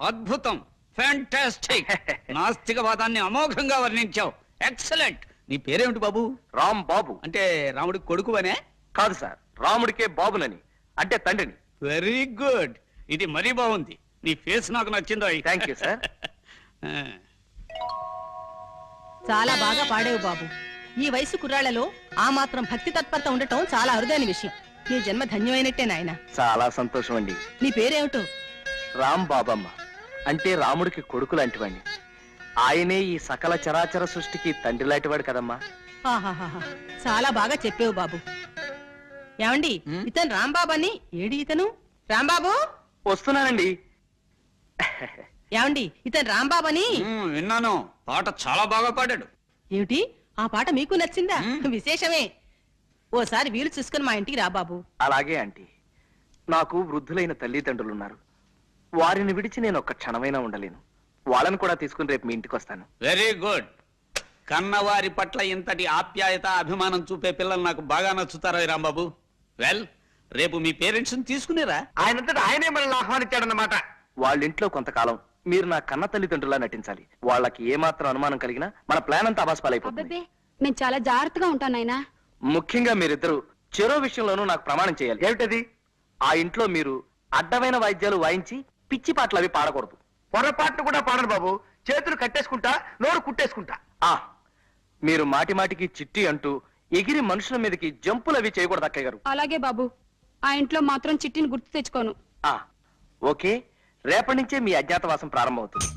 అద్భుతం, fantastic. నాస్తికవాదాన్ని అమోఘంగా వర్ణించావు. Excellent. నీ పేరేమిటి బాబు? రామ్ బాబు. అంటే రాముడికి కొడుకు అనే? కాదు సార్, రాముడికే బాబునని, అంటే తండ్రిని. Very good. ఇది మరీ బాగుంది. నీ ఫేస్ నాకు నచ్చిందో. Thank you sir. చాలా బాగా పాడేవు బాబు. ఈ వయసు కుర్రాళ్లలో ఆ మాత్రం భక్తి తత్పరత ఉండటం చాలా అరుదైన విషయం. నీ జన్మ ధన్యమైనట్టే నాయన. చాలా సంతోషం అండి. నీ పేరేమిటో? రామ్ బాబమ్మ, అంటే రాముడికి కొడుకు లాంటివాడిని. ఆయనే ఈ సకల చరాచర సృష్టికి తండ్రి లాంటివాడు కదమ్మా. ఆహాహా, చాలా బాగా చెప్పేవు బాబు. ఏమండి, ఇతను రాంబాబు అని. ఏడి ఇతను? రాంబాబు వస్తున్నానండి. ఏమండి, ఇతను రాంబాబు అని. విన్నాను. పాట చాలా బాగా పాడాడు. ఏమిటి, ఆ పాట మీకు నచ్చిందా? విశేషమే. ఓసారి వీలు చూసుకుని మా ఇంటికి రా బాబు. అలాగే ఆంటీ. నాకు వృద్ధులైన తల్లిదండ్రులున్నారు. వారిని విడిచి నేను ఒక్క క్షణమైనా ఉండలేను. వాళ్ళని కూడా తీసుకుని రేపు మీ ఇంటికి వస్తాను. Very good. కన్నవారి పట్ల ఇంతటి ఆప్యాయత, అభిమానం చూపే పిల్లలు నాకు బాగా నచ్చుతారా రాంబాబు? వెల్, రేపు మీ పేరెంట్స్ తీసుకునేరా? ఆయనంతటా ఆయనే మనల్ని ఆహ్వానించాడన్నమాట. వాళ్ళింట్లో కొంతకాలం మీరు నా కన్న తల్లిదండ్రులా నటించాలి. వాళ్ళకి ఏమాత్రం అనుమానం కలిగినా మన ప్లాన్ అంతా అబాస్పాలైపోతుంది. నేను చాలా జాగ్రత్తగా ఉంటాను నాయనా. ముఖ్యంగా మీరిద్దరు చెరో విషయంలోనూ నాకు ప్రమాణం చేయాలి. ఏమిటది? ఆ ఇంట్లో మీరు అడ్డమైన వాయిద్యాలు వాయించి పిచ్చి పాటలు అవి పాడకూడదు. పొరపాట్లు కూడా పాడను బాబు. చేతులు కట్టేసుకుంటా, నోరు కుట్టేసుకుంటా. మీరు మాటి మాటికి చిట్టి అంటూ ఎగిరి మనుషుల మీదకి జంపులు అవి చేయకూడదు అక్కయ్య గారు. అలాగే బాబు. ఆ ఇంట్లో మాత్రం చిట్టిని గుర్తు తెచ్చుకోను. ఓకే, రేపటి నుంచే మీ అజ్ఞాతవాసం ప్రారంభమవుతుంది.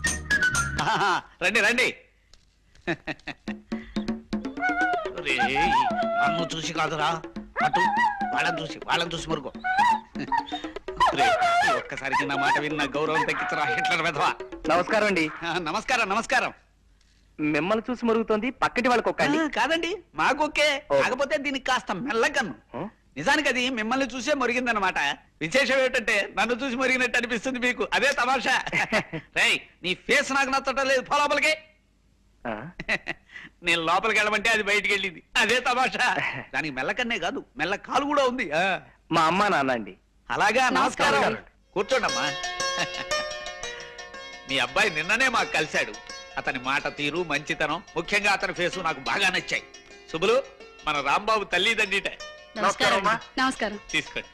రండి రండి. నన్ను చూసి కాదురా, అటు వాళ్ళని చూసి మురుగు. ఒక్కసారికి నా మాట విన్న గౌరవం తగ్గించరా హిట్లర్ వెధవా. నమస్కారం అండి. నమస్కారం నమస్కారం. మిమ్మల్ని చూసి మరుగుతోంది, పక్కటి వాళ్ళకి ఒక్కండి. కాదండి, మాకొకే. కాకపోతే దీనికి కాస్త మెల్లగన్ను. నిజానికి అది మిమ్మల్ని చూసే మురిగిందనమాట. విశేషం ఏమిటంటే నన్ను చూసి మురిగినట్టు అనిపిస్తుంది మీకు. అదే తమాషా. రేయ్, నీ ఫేస్ నాకు నచ్చటం లేదు. పో లోపలికి. నేను లోపలికి వెళ్ళమంటే అది బయటికి వెళ్ళింది. అదే తమాషా. దానికి మెల్లకన్నే కాదు, మెల్ల కాలు కూడా ఉంది. మా అమ్మ నాన్న అండి. అలాగా, నమస్కారం. కూర్చోండమ్మా. మీ అబ్బాయి నిన్ననే మాకు కలిశాడు. అతని మాట తీరు, మంచితనం, ముఖ్యంగా అతని ఫేసు నాకు బాగా నచ్చాయి. శుభులు, మన రాంబాబు తల్లిదండ్రిట. నమస్కారం. తీసుకోండి.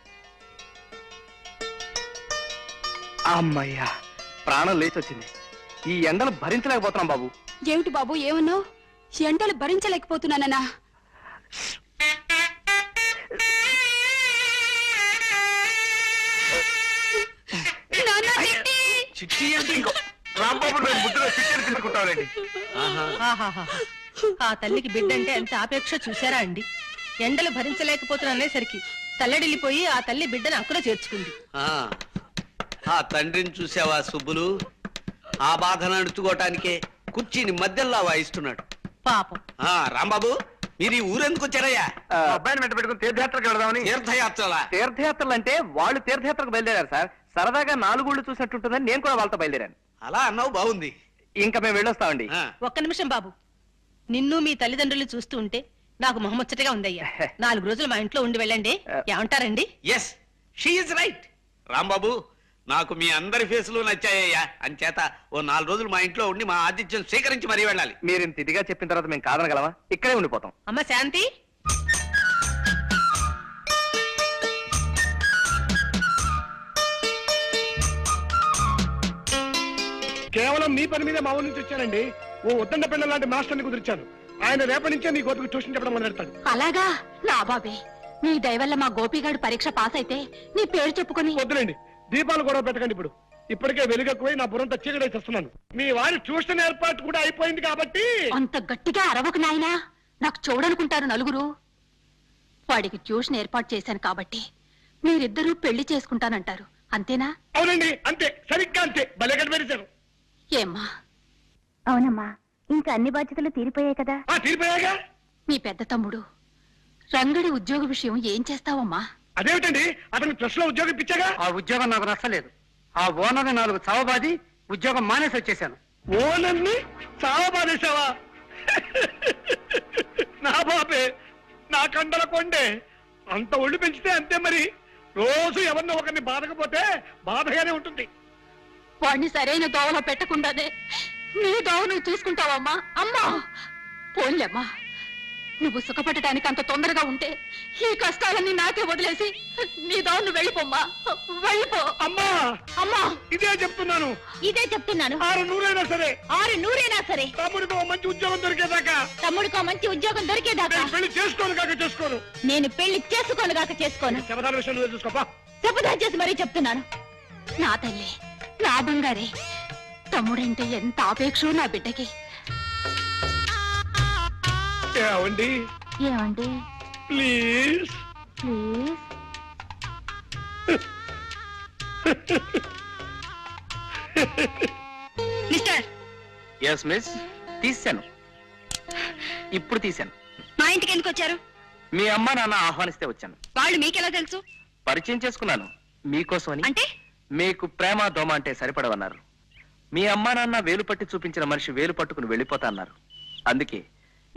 అమ్మయ్యా, ప్రాణం లేచి వచ్చింది. ఈ ఎండలు భరించలేకపోతున్నాం బాబు. ఏమిటి బాబు, ఏమన్నావు? ఎండలు భరించలేకపోతున్నానన్నా? చిట్టి అంటే రాంబాబు తీసుకుంటానండి. ఆ తల్లికి బిడ్డ అంటే ఎంత ఆపేక్ష చూసారా అండి. ఎండలు భరించలేకపోతున్నసరికి తల్లడిల్లిపోయి ఆ తల్లి బిడ్డను అక్కున చేర్చుకుంది. ఆ తండ్రిని చూసావా సుబ్బులు? ఆ బాధను అణుచుకోవటానికే కుర్చీని మధ్యలో వాయిస్తున్నాడు పాపం. రాంబాబు, మీరు ఈ ఊరెందుకు వచ్చారయ్యా? అబ్బాయిని వెంట పెట్టుకుని తీర్థయాత్రకు వెళదామని. తీర్థయాత్రలా? తీర్థయాత్రలు అంటే వాళ్ళు తీర్థయాత్రకు బయలుదేరారు సార్. సరదాగా 4 ఊళ్ళు చూసినట్టుంటుందని నేను కూడా వాళ్ళతో బయలుదేరాను. అలా అన్నావు, బాగుంది. ఇంకా మేము వెళ్ళొస్తామండి. ఒక్క నిమిషం బాబు. నిన్ను మీ తల్లిదండ్రులు చూస్తూ ఉంటే నాకు మొహముచ్చటగా ఉందయ్యా. 4 రోజులు మా ఇంట్లో ఉండి వెళ్ళండి. ఏమంటారండి? Yes, she is right. Rambabu, నాకు మీ అందరి ఫేసులు నచ్చాయ్యా. అంచేత ఓ 4 రోజులు మా ఇంట్లో ఉండి మా ఆతిథ్యం స్వీకరించి మరీ వెళ్ళాలి. మీరు ఇంత ఇదిగా చెప్పిన తర్వాత మేము కాదనగలమా? ఇక్కడే ఉండిపోతాం. అమ్మ శాంతి, కేవలం మీ పని మీద మా ఊరి నుంచి వచ్చానండి. ఓ ఉద్దండ పిల్లల లాంటి మాస్టర్ని కుదిర్చాను. ఆయన రేపటి నుంచే మీ గోపికి ట్యూషన్ చెప్పడం మొదలెడతాడు. అలాగా? నా బాబే, నీ దయవల్ల మా గోపిగాడు పరీక్ష పాస్ అయితే నీ పేరు చెప్పుకొని. వద్దులేండి, దీపాలు గొడవ పెట్టకండి. ఇప్పటికే వెలుగెక్కువై నా బుర్రంతా చీకటి చేస్తున్నాను. మీ వారి ట్యూషన్ ఏర్పాటు కూడా అయిపోయింది కాబట్టి. అంత గట్టిగా అరవకు నాయనా, నాకు చూడనుకుంటారు నలుగురు. వాడికి ట్యూషన్ ఏర్పాటు చేశాను కాబట్టి మీరిద్దరూ పెళ్లి చేసుకుంటానంటారు, అంతేనా? అవునండి, అంతే, సరిగ్గా అంతే. భలే కనిపెట్టారు. ఏమ్మా? అవునమ్మా, ఇంకా అన్ని బాధ్యతలు తీరిపోయాయి కదా. తీరిపోయాగా. మీ పెద్ద తమ్ముడు రంగడి ఉద్యోగ విషయం ఏం చేస్తావమ్మా? అదేమిటండి, అతను ప్రెస్ లో ఉద్యోగం ఇప్పించాగా. ఆ ఉద్యోగం నాకు నచ్చలేదు. ఆ ఓనర్ని 4 చావబాది ఉద్యోగం మానేసి వచ్చేసాను. ఓనర్ని చావబాదేశావా? నా బాబే, నా కండల కొండే. అంత ఒళ్ళు పెంచితే అంతే మరి. రోజు ఎవరినో ఒకరిని బాధకపోతే బాధగానే ఉంటుంది. వాడిని సరైన దోవలో పెట్టకుండానే నీ దోవ నువ్వు చూసుకుంటావమ్మా. అమ్మా పోన్లేమ్మా, నువ్వు సుఖపడటానికి అంత తొందరగా ఉంటే ఈ కష్టాలన్నీ నాకే వదిలేసి నీ దోవ నువ్వు వెళ్ళిపోమ్మా, వెళ్ళిపో. అమ్మా అమ్మా ఇదే చెప్తున్నాను, ఇదే చెప్తున్నాను. 600 సరే, 600 సరే, తమ్ముడికి ఓ మంచి ఉద్యోగం దొరికేదాకా తమ్ముడికో మంచి ఉద్యోగం దొరికేదాకా నేను పెళ్లి చేసుకోను కాక చేసుకోను. నేను పెళ్లి చేసుకోను గాక చేసుకోను. శబదాల విషయం నువ్వే చూసుకోపా. శపథం చేసి మరీ చెప్తున్నాను. నా తల్లి, నా బంగారే, తమ్ముడంటే ఎంత ఆపేక్షో నా బిడ్డకి. ఏమండి ఏమండి please please mister, yes miss, తీశాను, ఇప్పుడు తీశాను. మా ఇంటికి ఎందుకు వచ్చారు? మీ అమ్మ నాన్న ఆహ్వానిస్తే వచ్చాను. వాళ్ళు మీకెలా తెలుసు? పరిచయం చేసుకున్నాను మీకోసమని. అంటే మీకు ప్రేమ దోమ అంటే సరిపడవన్నారు. మీ అమ్మా నాన్న వేలు పట్టి చూపించిన మనిషి వేలు పట్టుకుని వెళ్ళిపోతా అన్నారు. అందుకే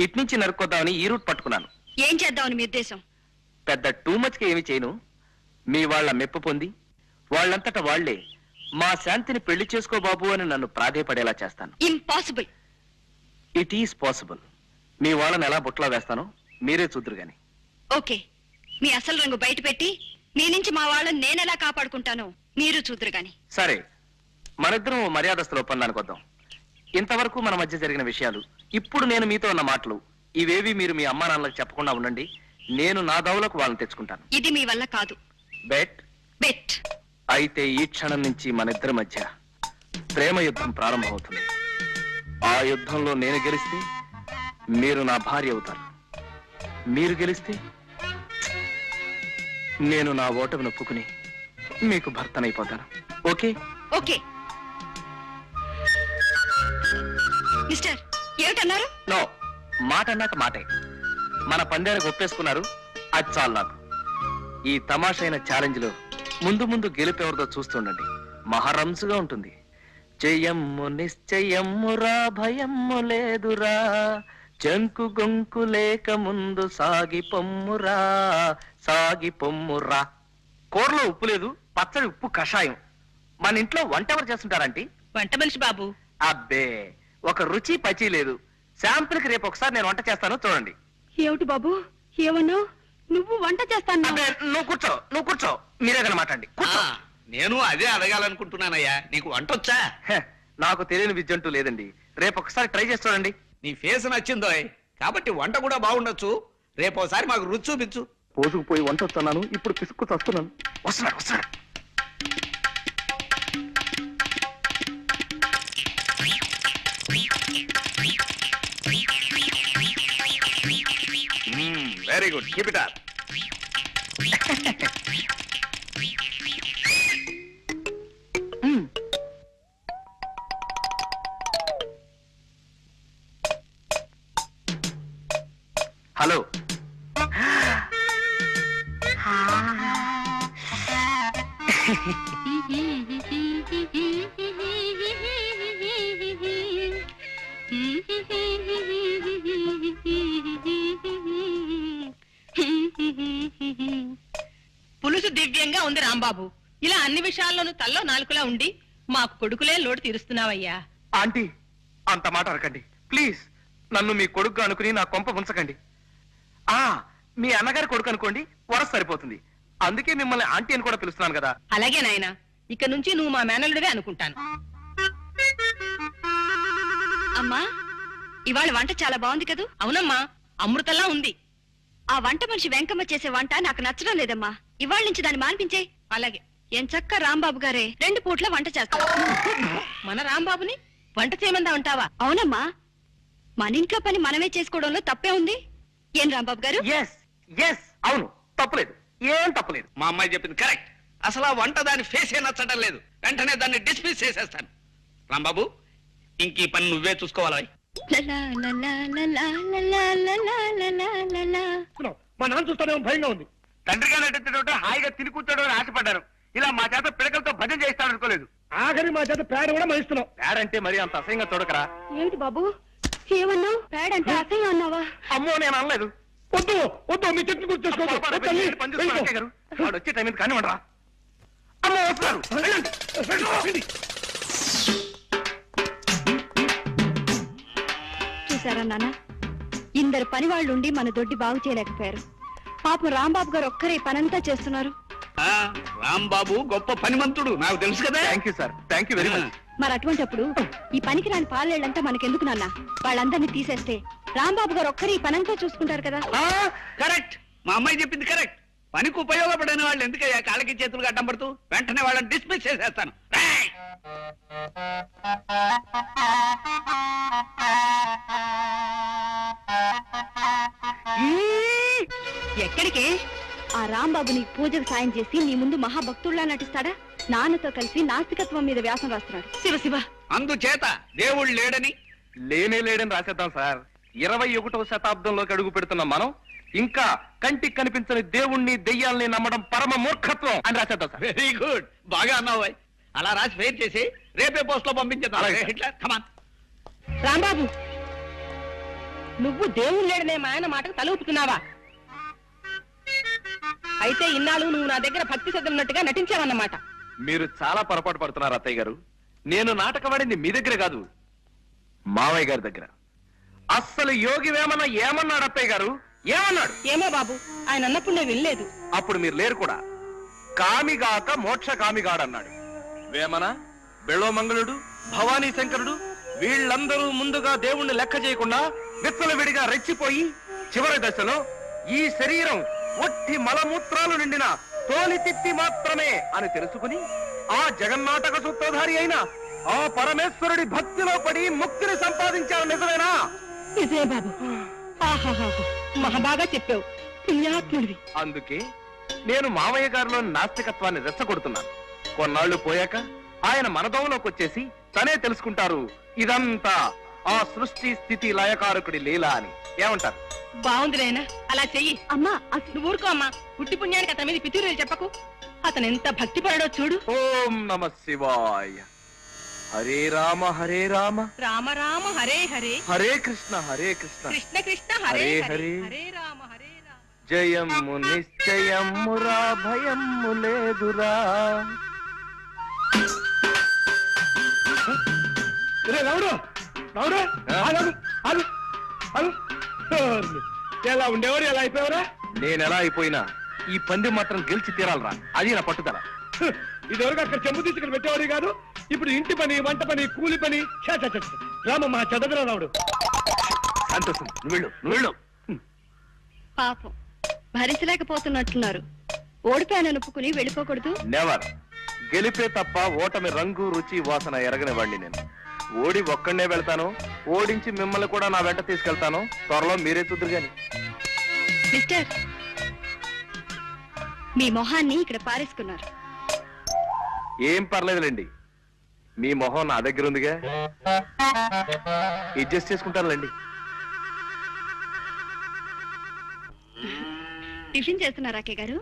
ఇట్నుంచి నరుక్కొద్దామని ఈ రూట్ పట్టుకున్నాను. ఏం చేద్దామని మీ ఉద్దేశం? పెద్ద టూ మచ్కి ఏమి చేయను. మీ వాళ్ళ మెప్పు పొంది వాళ్ళంతట వాళ్లే మా శాంతిని పెళ్లి చేసుకో బాబు అని నన్ను ప్రాధేయపడేలా చేస్తాను. ఇంపాసిబుల్. It is possible. మీ వాళ్ళని ఎలా బుట్టలో వేస్తానో మీరే చూద్దరు గాని. ఓకే, మీ అసలు రంగు బయట పెట్టి మీ నుంచి మా వాళ్ళని నేనెలా కాపాడుకుంటానో మీరు చూద్దరు గాని. సరే, మనిద్దరం మర్యాదస్తుల ఒప్పందానికి వద్దాం. ఇంతవరకు మన మధ్య జరిగిన విషయాలు, ఇప్పుడు నేను మీతో ఉన్న మాటలు, ఇవేవి మీరు మీ అమ్మా నాన్నలకు చెప్పకుండా ఉండండి. నేను నా దౌలకు వాళ్ళని తెచ్చుకుంటాను. ఇది మీ వల్ల కాదు. బెట్? బెట్. అయితే ఈ క్షణం నుంచి మన ఇద్దరి మధ్య ప్రేమ యుద్ధం ప్రారంభమవుతుంది. ఆ యుద్ధంలో నేను గెలిస్తే మీరు నా భార్య అవుతారు. మీరు గెలిస్తే నేను నా ఓటమి నొప్పుకుని మీకు భర్తనైపోతాను. ఓకే? ఓకే. మిస్టర్, ఏమిటన్నారు? నో, మాట అన్నాక మాటే. మన పందానికి ఒప్పేసుకున్నారు, అది చాలు నాకు. ఈ తమాషైన ఛాలెంజ్ లో ముందు ముందు గెలుపెవరిదో చూస్తుండండి. మహారంసుగా ఉంటుంది. జయమ్ము నిశ్చయమ్మురా, భయమ్ము లేదురా, జంకు గొంకు లేక ముందు సాగి పొమ్మురా, సాగి పొమ్మురా. కూరలో ఉప్పు లేదు, పచ్చడి ఉప్పు కషాయం. మన ఇంట్లో వంట ఎవరు చేస్తుంటారంటే? వంట మనిషి బాబు. అబ్బే, ఒక రుచి పచి లేదు. శాంపుల్ కి రేపు ఒకసారి నేను వంట చేస్తాను, చూడండి. ఏమిటి బాబు ఏమన్నావు? నువ్వు వంట చేస్తాను? అబ్బే, నువ్వు కూర్చో, నువ్వు కూర్చో, మీరేదైనా మాట్లాడండి. కూర్చో. నేను అదే అడగాలనుకుంటున్నానయ్యా, నీకు వంట వచ్చా? హె, నాకు తెలియని విద్య అంటూ లేదండి. రేపు ఒకసారి ట్రై చేసి చూడండి. నీ ఫేస్ నచ్చిందో కాబట్టి వంట కూడా బాగుండొచ్చు. రేపోసారి మాకు రుచి చూపించు. పోసుకుపోయి వంట వస్తున్నాను, ఇప్పుడు పిసుక్కు వస్తున్నాను. వస్తున్నాడు వస్తున్నాడు. Very good, keep it up. Hello. పులుసు దివ్యంగా ఉంది రాంబాబు. ఇలా అన్ని విషయాల్లోనూ తల్లో నాలుకలా ఉండి మాకు కొడుకులే లోటు తీరుస్తున్నావయ్యా. ఆంటీ, అంత మాట అనకండి ప్లీజ్. నన్ను మీ కొడుకు అనుకుని నా కొంప ఉంచకండి. మీ అన్నగారి కొడుకు అనుకోండి, వరస సరిపోతుంది. అందుకే మిమ్మల్ని ఆంటీ అని కూడా పిలుస్తున్నాను కదా. అలాగే నాయనా, ఇక నుంచి నువ్వు మా మేనల్లుడివే అనుకుంటాను. అమ్మా, ఇవాళ వంట చాలా బాగుంది కదూ? అవునమ్మా, అమృతంలా ఉంది. ఆ వంట మనిషి వెంకమ్మ చేసే వంట నాకు నచ్చడం లేదమ్మా. ఇవాళ నుంచి దాన్ని మాన్పించే. అలాగే. ఎంచక్క రాంబాబు గారే 2 పూట్ల వంట చేస్తారు. మన రాంబాబుని వంట చేయమందా ఉంటావా? అవునమ్మా, మన ఇంట్లో పని మనమే చేసుకోవడంలో తప్పే ఉంది. ఏం రాంబాబు గారు? ఎస్ ఎస్, అవును, తప్పులేదు, ఏం తప్పులేదు. మా అమ్మాయి చెప్పింది కరెక్ట్. అసలు ఆ వంట దాని ఫేసే నచ్చడం లేదు. వెంటనే దాన్ని డిస్మిస్ చేసేస్తాను. రాంబాబు, ఇంక ఈ పని నువ్వే చూసుకోవాలా? లలా లలా లలా లలా లలా లలా లలా. మా నాన్న చూస్తానే భయంగా ఉంది. తండ్రిగా నటించడం హాయిగా తిని కూర్చోడం అని ఆశపడ్డాను. ఇలా మా చేత పిడకలతో భజన చేస్తాను అనుకోలేదు. ఆఖరి మా చేత పేడ కూడా మహిస్తున్నావు. పేడంటే మరి అంత అసహ్యంగా చూడకరా. ఏమిటి బాబు ఏమన్నావు? పేడంటే అసహ్యం అన్నావా? అమ్మో, నేను అనలేదు. వద్దు వద్దు, మీ చెట్టు గుర్తు చేసుకోవద్దు. వాడు వచ్చే టైం కానివ్వండి రా. అమ్మో, వస్తున్నారు. వెళ్ళండి. చూసారా నాన్న, ఇందరు పని వాళ్ళుండి మన దొడ్డి బాగు చేయలేకపోయారు. పాపం రాంబాబు గారు ఒక్కరే ఈ పనంతా చేస్తున్నారు. రాంబాబు గొప్ప పనిమంతుడు, నాకు తెలుసు కదా. Thank you sir, thank you very much. మరి అటువంటప్పుడు ఈ పనికి రాని పాలేళ్ళంతా మనకెందుకు నాన్న? వాళ్ళందరినీ తీసేస్తే రాంబాబు గారు ఒక్కరే ఈ పనంతా చూసుకుంటారు కదా. కరెక్ట్, మా అమ్మాయి చెప్పింది కరెక్ట్. పనికి ఉపయోగపడని వాళ్ళు ఎందుకయ్యా కాళ్ళకి చేతులు అడ్డం పడుతూ? వెంటనే వాళ్ళని డిస్మిస్ చేసేస్తాను. రేయ్! ఎక్కడికి? ఆ రాంబాబు నీకు పూజకు సాయం చేసి నీ ముందు మహాభక్తుల్లా నటిస్తాడా? నాన్నతో కలిసి నాస్తికత్వం మీద వ్యాసం రాస్తున్నాడు. శివ శివ. అందుచేత దేవుడు లేడని లేడని రాసేద్దాం సార్. 21వ శతాబ్దంలోకి అడుగు పెడుతున్న మనం ఇంకా కంటికి కనిపించని దేవుణ్ణి దెయ్యాల్ని నమ్మడం పరమ మూర్ఖత్వం అని రాసేద్దాం సార్. వెరీ గుడ్, బాగా అన్నావు. అలా రాసి ఫెయిర్ చేసి రేపే పోస్ట్ లో పంపించేద్దాం. అలాగే. Hitler, come on. రాంబాబు, నువ్వు దేవుడు లేడనే మా ఆయన మాటకు తల ఊపుతున్నావా? అయితే ఇన్నాళ్ళు నువ్వు నా దగ్గర భక్తి శ్రద్ధలున్నట్టుగా నటించావన్నమాట. మీరు చాలా పొరపాటు పడుతున్నారు అత్తయ్య గారు. నేను నాటకవాడింది మీ దగ్గర కాదు, మావయ్య గారి దగ్గర. అస్సలు యోగి వేమన ఏమన్నాడు అత్తయ్య గారు? ఏమన్నాడు? ఏమో బాబు, ఆయన అన్నప్పుడు నేను వినలేదు. అప్పుడు మీరు లేరు కూడా. కామిగాక మోక్ష కామిగాడన్నాడు. వేమన, బెళోమంగళుడు, భవానీ శంకరుడు వీళ్ళందరూ ముందుగా దేవుణ్ణి లెక్క చేయకుండా విచ్చలవిడిగా రెచ్చిపోయి చివరి దశలో ఈ శరీరం ఒట్టి మలమూత్రాలు నిండిన తోలి తిత్తి మాత్రమే అని తెలుసుకుని ఆ జగన్నాటక సూత్రధారి అయిన ఆ పరమేశ్వరుడి భక్తిలో పడి ముక్తిని సంపాదించారు. నిజమేనా? నిజమే బాబు. ఆహాహాహా, మహాబాగా చెప్పావు, పుణ్యాత్ముడివి. అందుకే నేను మావయ్య గారిలో నాస్తికత్వాన్ని రెచ్చగొడుతున్నాను. కొన్నాళ్లు పోయాక ఆయన మనదోవలోకి వచ్చేసి తనే తెలుసుకుంటారు ఇదంతా ఆ సృష్టి స్థితి లయకారకుడి లీల అని. ఏమంటారు? బాగుంది నాయనా, అలా చెయ్యి. అమ్మా అసలు నువ్వు ఊరుకో అమ్మా. పుట్టి పుణ్యానికి అతని మీద పితూరులు చెప్పకు. అతను ఎంత భక్తిపరుడో చూడు. ఓం నమ శివాయ. హరే రామ హరే రామ రామ రామ హరే హరే, హరే కృష్ణ కృష్ణ కృష్ణ హరే హరే హరే, హరే. హరే రామ హరే రామ. జయము నిశ్చయమురా భయము లేదురా. రావుడు రావుడు, ఆగు, ఆగు, ఆగు. ఎలా ఉండేవారు, ఎలా అయిపోయావరా? నేనెలా అయిపోయినా ఈ పందెం మాత్రం గెలిచి తీరాలరా, అది నా పట్టుదల. ఇదివరకు అక్కడ చెంబు తీసుకుని పెట్టేవాడు కాదు, ఇప్పుడు ఇంటి పని, వంట పని, కూలి పని. రామమ్మ చదవరా రావుడు. సంతోషం, నువ్వు వెళ్ళు. పాపం భరించలేకపోతున్నట్టున్నారు. ఓడిపోయానని ఒప్పుకుని వెళ్ళిపోకూడదు. నెవర్. గెలిపే తప్ప ఓటమి రంగు రుచి వాసన ఎరగని వాడిని నేను. ఓడి ఒక్కడనే వెళ్తాను, ఓడించి మిమ్మల్ని కూడా నా వెంట తీసుకెళ్తాను. త్వరలో మీరే చూద్దరు గాని. మిస్టర్, మీ మొహాన్ని ఇక్కడ పారేసుకున్నారు. ఏం పర్లేదులేండి, మీ మొహం నా దగ్గర ఉందిగా, అడ్జస్ట్ చేసుకుంటారులేండి. టిఫిన్ చేస్తున్నారా అక్కయ్య గారు?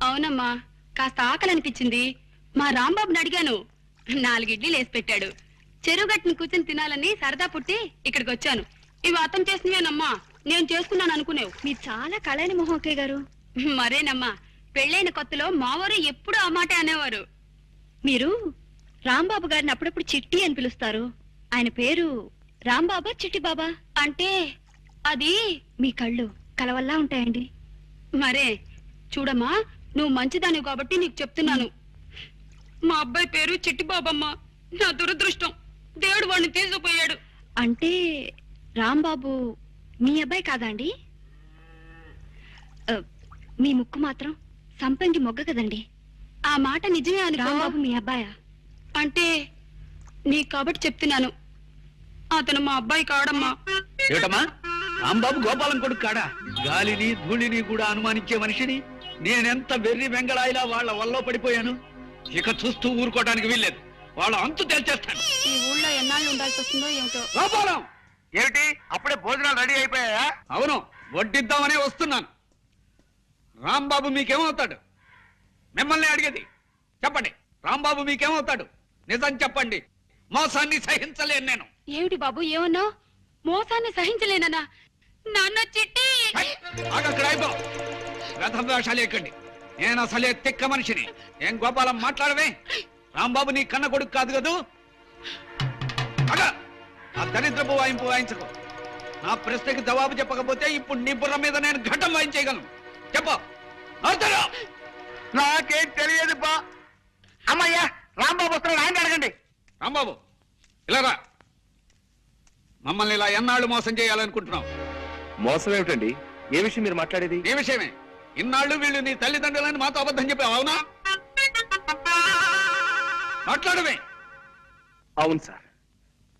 అవునమ్మా, కాస్త ఆకలి అనిపించింది. మా రాంబాబుని అడిగాను, 4 ఇడ్లీలు వేసి పెట్టాడు. చెరువు గట్టును కూర్చొని తినాలని సరదా పుట్టి ఇక్కడికి వచ్చాను. ఇవి అతను చేసినవేనమ్మా, నేను చేసుకున్నాను అనుకునేవు. మీరు చాలా కళైన మొహం అక్కయ్య గారు. మరేనమ్మా, పెళ్ళైన కొత్తలో మావారు ఎప్పుడు ఆ మాట అనేవారు. మీరు రాంబాబు గారిని అప్పుడప్పుడు చిట్టి అని పిలుస్తారు. ఆయన పేరు రాంబాబా చిట్టి బాబా? అంటే అది మీ కళ్ళు కలవల్లా ఉంటాయండి. మరే చూడమ్మా, నువ్వు మంచిదానివి కాబట్టి నీకు చెప్తున్నాను. మా అబ్బాయి పేరు చిట్టి బాబమ్మ. నా దురదృష్టం, దేవుడు వాడిని తీసుకుపోయాడు. అంటే రాంబాబు మీ అబ్బాయి కాదా అండి? మీ ముక్కు మాత్రం సంపంగి మొగ్గ కదండి. ఆ మాట నిజమే అని రాంబాబు మీ అబ్బాయా? అంటే నీకు కాబట్టి చెప్తున్నాను, అతను మా అబ్బాయి కాడమ్మా. ఏమిటమ్మా, రాంబాబు గోపాలం కొడుకు కాడా? గాలిని ధూళిని కూడా అనుమానించే మనిషిని నేనెంత వెర్రి వెంగళాయిలా వాళ్ళ వల్ల పడిపోయాను. ఇక చూస్తూ ఊరుకోవడానికి వీల్లేదు, వాళ్ళ అంతు తేల్చేస్తాను. ఈ ఊళ్ళో ఎన్నాళ్ళు ఉండాల్సి వస్తుందో ఏమిటో. గోపాలం, ఏమిటి అప్పుడే భోజనాలు రెడీ అయిపోయాయా? అవును, వడ్డిద్దామనే వస్తున్నాను. రాంబాబు మీకేమవుతాడు? మిమ్మల్ని అడిగేది. చెప్పండి, రాంబాబు మీకేమవుతాడు? నిజం చెప్పండి, మోసాన్ని సహించలేను నేను. ఏమిటి బాబు ఏమన్నావు? మోసాన్ని సహించలేనన్నా? నాన్న చిట్టి ఆగక్కడ అయిపో, రథం వేషాలు ఎక్కండి. నేను అసలే తిక్క మనిషిని. ఏం గోపాలం మాట్లాడవే? రాంబాబు నీ కన్న కొడుకు కాదు కదూ? ఆ దరిద్రపు వాయింపు వాయించకు. నా ప్రశ్నకి జవాబు చెప్పకపోతే ఇప్పుడు నీ బుర్ర మీద నేను ఘటం వాయించేయగలను. చెప్పు. నోరుతెరు. నాకేం తెలియదు బా. అమ్మయ్యా, రాంబాబు వస్తున్నాడు, ఆయన అడగండి. రాంబాబు ఇలారా. మమ్మల్ని ఇలా ఎన్నాళ్ళు మోసం చేయాలనుకుంటున్నావు? మోసం ఏమిటండి? ఏ విషయం మీరు మాట్లాడేది? ఈ విషయమే. ఇన్నాళ్ళు వీళ్ళు నీ తల్లిదండ్రులని మాతో అబద్ధం చెప్పావు, అవునా? మాట్లాడమే. అవును సార్,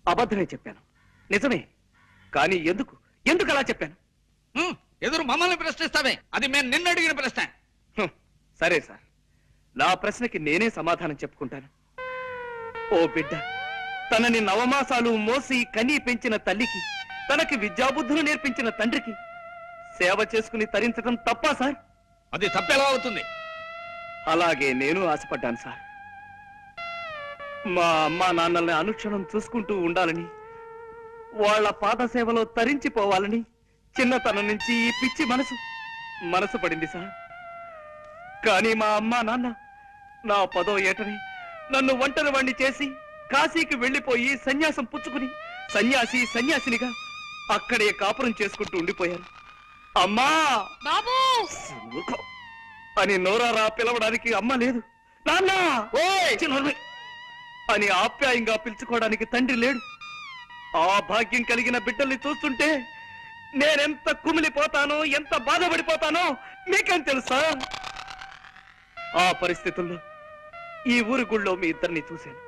అబద్ధమే చెప్పాను. నిజమే. కానీ ఎందుకు ఎందుకు అలా చెప్పాను? ఎదురు మమ్మల్ని ప్రశ్నిస్తావే? అది మేము నిన్ను అడిగిన ప్రశ్న. సరే సార్, నా ప్రశ్నకి నేనే సమాధానం చెప్పుకుంటాను. ఓ బిడ్డ, తనని నవమాసాలు మోసి కనీ పెంచిన తల్లికి, తనకి విద్యాబుద్ధులు నేర్పించిన తండ్రికి సేవ చేసుకుని తరించడం తప్పా సార్? అది తప్పెలా అవుతుంది? అలాగే నేను ఆశపడ్డాను సార్. మా అమ్మా నాన్నల్ని అనుక్షణం చూసుకుంటూ ఉండాలని, వాళ్ళ పాద సేవలో తరించిపోవాలని చిన్నతనం నుంచి ఈ పిచ్చి మనసు పడింది సార్. కానీ మా అమ్మా నాన్న నా 10వ ఏటని నన్ను ఒంటరి వాణ్ణి చేసి కాశీకి వెళ్లిపోయి సన్యాసం పుచ్చుకుని సన్యాసినిగా అక్కడే కాపురం చేసుకుంటూ ఉండిపోయారు. అమ్మా బాబు అని నోరారా పిలవడానికి అమ్మ లేదు, నాన్న అని ఆప్యాయంగా పిలుచుకోవడానికి తండ్రి లేడు. ఆ భాగ్యం కలిగిన బిడ్డల్ని చూస్తుంటే నేనెంత కుమిలిపోతానో, ఎంత బాధపడిపోతానో మీకేం తెలుసా? ఆ పరిస్థితుల్లో ఈ ఊరి గుళ్ళో మీ ఇద్దరిని చూశాను.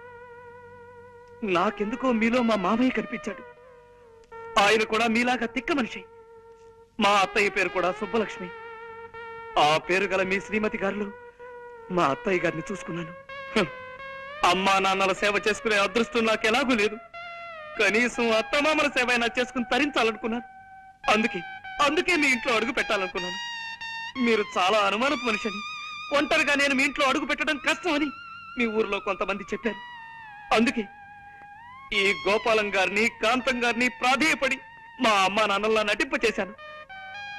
నాకెందుకో మీలో మా మామయ్య కనిపించాడు. ఆయన కూడా మీలాగా తిక్క మనిషి. మా అత్తయ్య పేరు కూడా సుబ్బలక్ష్మి. ఆ పేరు గల మీ శ్రీమతి గారిలో మా అత్తయ్య గారిని చూసుకున్నాను. అమ్మా నాన్నల సేవ చేసుకునే అదృష్టం నాకు ఎలాగూ లేదు. కనీసం అత్తమామల సేవ అయినా చేసుకుని తరించాలనుకున్నాను. అందుకే మీ ఇంట్లో అడుగు పెట్టాలనుకున్నాను. మీరు చాలా అనుమానపు మనిషి అని, ఒంటరిగా నేను మీ ఇంట్లో అడుగు పెట్టడం కష్టం అని మీ ఊరిలో కొంతమంది చెప్పారు. అందుకే ఈ గోపాలం గారిని, కాంతం గారిని ప్రాధేయపడి మా అమ్మా నాన్నల్లా నటింప చేశాను.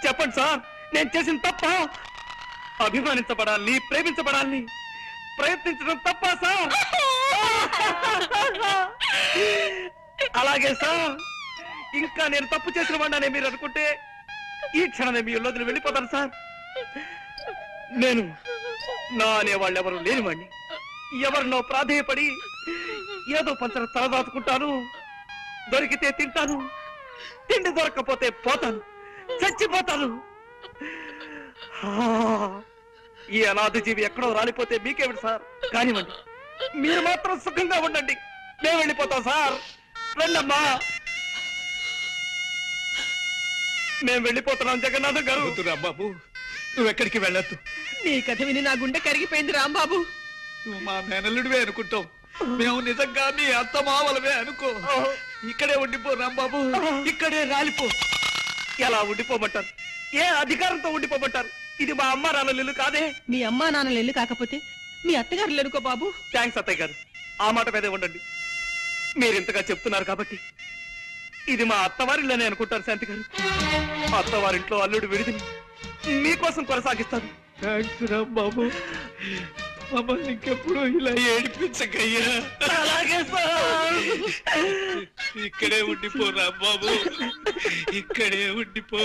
చెప్పండి సార్, నేను చేసిన తప్ప? అభిమానించబడాలని, ప్రేమించబడాలని ప్రయత్నించడం తప్ప సార్? అలాగే సార్, ఇంకా నేను తప్పు చేసిన వాడినే మీరు అనుకుంటే ఈ క్షణమే మీ ఇల్లు వెళ్ళిపోతాను సార్. నేను నా అనేవాళ్ళు ఎవరు లేనివాడిని. ఎవరినో ప్రాధేయపడి ఏదో పంచర తలదాచుకుంటాను. దొరికితే తింటాను, తిండి దొరక్కపోతే పోతాను, చచ్చిపోతాను. ఈ అనాథ జీవి ఎక్కడో రాలిపోతే మీకేమిటి సార్? కానివ్వండి, మీరు మాత్రం సుఖంగా ఉండండి. మేము వెళ్ళిపోతాం సార్. రండమ్మా, మేము వెళ్ళిపోతున్నాం. జగన్నాథం గారు. రాంబాబు, నువ్వెక్కడికి వెళ్ళొద్దు. నీ కథ విని నా గుండె కరిగిపోయింది రాంబాబు. నువ్వు మా మేనల్లుడివే అనుకుంటాం. మేము నిజంగా నీ అత్త మావలమే అనుకో. ఇక్కడే ఉండిపో రాంబాబు, ఇక్కడే రాలిపో. ఎలా ఉండిపోమంటారు? ఏ అధికారంతో ఉండిపోమంటారు? ఇది మా అమ్మా నాన్నల ఇల్లు కాదే. మీ అమ్మా నాన్నలు ఇల్లు కాకపోతే మీ అత్తగారులు ఎనుకో బాబు. థ్యాంక్స్ అత్తయ్య గారు, ఆ మాట మీదే ఉండండి. మీరింతగా చెప్తున్నారు కాబట్టి ఇది మా అత్తవారిల్లోనే అనుకుంటారు శాంతి గారు. అత్తవారింట్లో అల్లుడు విడిదిని మీకోసం కొనసాగిస్తాను. థ్యాంక్స్ రాంబాబు, మమ్మల్ని ఇంకెప్పుడు ఇలా ఏడిపించకయ్యా. అలాగే సార్. ఇక్కడే ఉండిపో రాంబాబు, ఇక్కడే ఉండిపో.